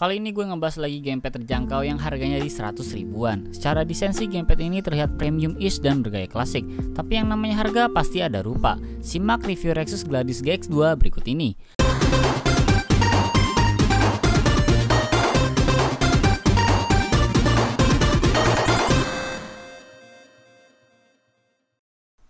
Kali ini gue ngebahas lagi gamepad terjangkau yang harganya di 100 ribuan. Secara desain sih gamepad ini terlihat premium-ish dan bergaya klasik, tapi yang namanya harga pasti ada rupa. Simak review Rexus Gladius GX2 berikut ini.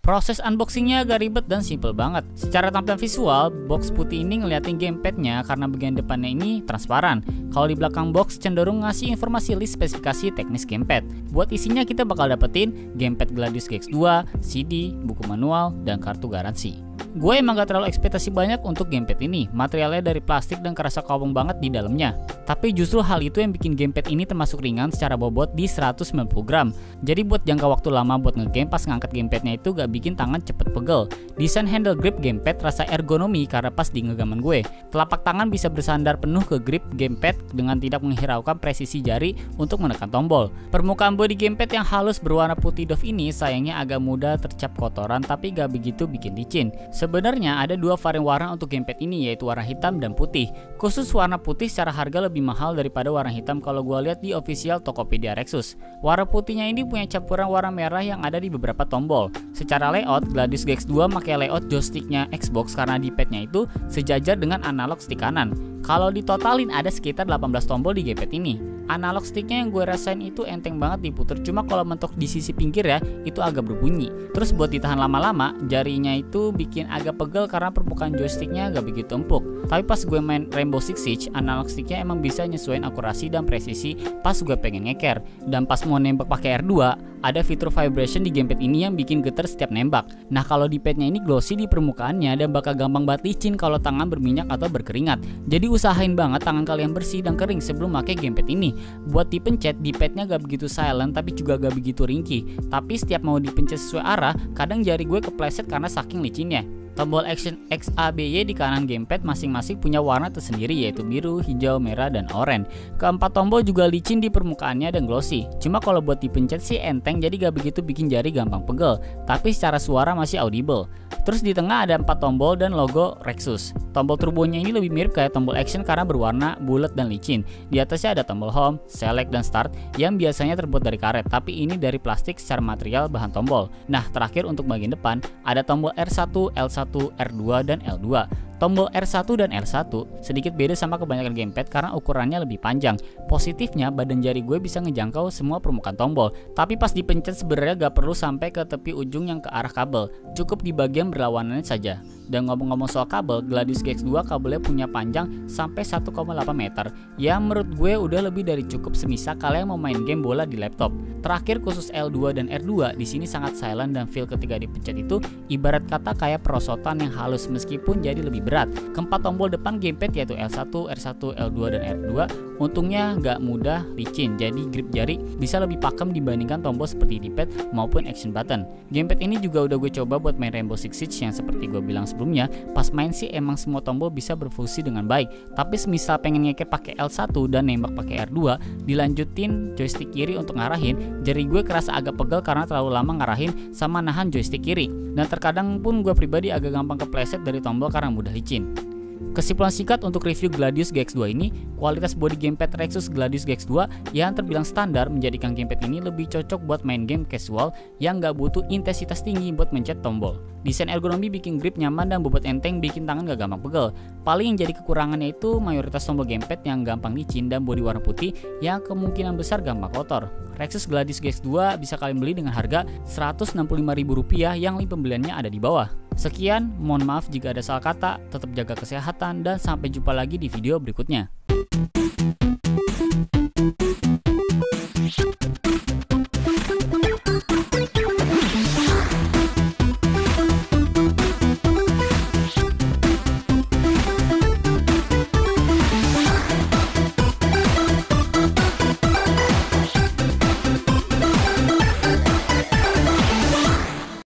Proses unboxingnya agak ribet dan simple banget. Secara tampilan visual, box putih ini ngeliatin gamepadnya karena bagian depannya ini transparan. Kalau di belakang box cenderung ngasih informasi list spesifikasi teknis gamepad. Buat isinya kita bakal dapetin gamepad Gladius GX2, CD, buku manual, dan kartu garansi. Gue emang gak terlalu ekspektasi banyak untuk gamepad ini. Materialnya dari plastik dan kerasa kobong banget di dalamnya. Tapi justru hal itu yang bikin gamepad ini termasuk ringan secara bobot di 190 gram. Jadi buat jangka waktu lama buat ngegame pas ngangkat gamepadnya itu gak bikin tangan cepet pegel. Desain handle grip gamepad rasa ergonomi karena pas di ngegaman gue. Telapak tangan bisa bersandar penuh ke grip gamepad dengan tidak menghiraukan presisi jari untuk menekan tombol. Permukaan bodi gamepad yang halus berwarna putih doff ini sayangnya agak mudah tercap kotoran tapi gak begitu bikin licin. Sebenarnya ada dua varian warna untuk gamepad ini, yaitu warna hitam dan putih. Khusus warna putih secara harga lebih mahal daripada warna hitam kalau gue lihat di official Tokopedia Rexus. Warna putihnya ini punya campuran warna merah yang ada di beberapa tombol. Secara layout, Gladius GX2 pakai layout joysticknya Xbox karena D-padnya itu sejajar dengan analog stick kanan. Kalau ditotalin ada sekitar 18 tombol di gamepad ini. Analog sticknya yang gue rasain itu enteng banget diputer, cuma kalau mentok di sisi pinggir ya itu agak berbunyi. Terus buat ditahan lama-lama jarinya itu bikin agak pegel karena permukaan joysticknya agak begitu empuk. Tapi pas gue main Rainbow Six Siege, analog sticknya emang bisa nyesuaiin akurasi dan presisi pas gue pengen ngeker. Dan pas mau nembak pakai R2, ada fitur vibration di gamepad ini yang bikin getar setiap nembak. Nah kalau D-padnya ini glossy di permukaannya dan bakal gampang banget licin kalau tangan berminyak atau berkeringat. Jadi usahain banget tangan kalian bersih dan kering sebelum pakai gamepad ini. Buat dipencet, D-padnya gak begitu silent tapi juga gak begitu ringkih. Tapi setiap mau dipencet sesuai arah, kadang jari gue kepleset karena saking licinnya. Tombol action X, A, B, Y di kanan gamepad masing-masing punya warna tersendiri yaitu biru, hijau, merah, dan oranye. Keempat tombol juga licin di permukaannya dan glossy. Cuma kalau buat dipencet sih enteng jadi gak begitu bikin jari gampang pegel. Tapi secara suara masih audible. Terus di tengah ada 4 tombol dan logo Rexus. Tombol turbonya ini lebih mirip kayak tombol action karena berwarna bulat dan licin. Di atasnya ada tombol home, select, dan start yang biasanya terbuat dari karet. Tapi ini dari plastik secara material bahan tombol. Nah terakhir untuk bagian depan ada tombol R1, L1, R2 dan L2. Tombol R1 dan R1 sedikit beda sama kebanyakan gamepad karena ukurannya lebih panjang. Positifnya badan jari gue bisa ngejangkau semua permukaan tombol. Tapi pas dipencet sebenarnya gak perlu sampai ke tepi ujung yang ke arah kabel. Cukup di bagian berlawanannya saja. Dan ngomong-ngomong soal kabel, Gladius GX2 kabelnya punya panjang sampai 1,8 meter yang menurut gue udah lebih dari cukup semisal kalian mau main game bola di laptop. Terakhir khusus L2 dan R2 di sini sangat silent dan feel ketika dipencet itu ibarat kata kayak perosotan yang halus meskipun jadi lebih berat. Keempat tombol depan gamepad yaitu L1, R1, L2 dan R2 untungnya nggak mudah licin, jadi grip jari bisa lebih pakem dibandingkan tombol seperti D-pad maupun action button. Gamepad ini juga udah gue coba buat main Rainbow Six Siege yang seperti gue bilang sebelumnya, pas main sih emang semua tombol bisa berfungsi dengan baik. Tapi semisal pengen ngeker pakai L1 dan nembak pakai R2, dilanjutin joystick kiri untuk ngarahin, jari gue kerasa agak pegel karena terlalu lama ngarahin sama nahan joystick kiri. Dan terkadang pun gue pribadi agak gampang kepleset dari tombol karena mudah licin. Kesimpulan singkat untuk review Gladius GX2 ini, kualitas body gamepad Rexus Gladius GX2 yang terbilang standar menjadikan gamepad ini lebih cocok buat main game casual yang gak butuh intensitas tinggi buat mencet tombol. Desain ergonomi bikin grip nyaman dan bobot enteng bikin tangan gak gampang pegel. Paling yang jadi kekurangannya itu mayoritas tombol gamepad yang gampang licin dan bodi warna putih yang kemungkinan besar gampang kotor. Rexus Gladius GX2 bisa kalian beli dengan harga Rp165.000 yang link pembeliannya ada di bawah. Sekian, mohon maaf jika ada salah kata, tetap jaga kesehatan dan sampai jumpa lagi di video berikutnya.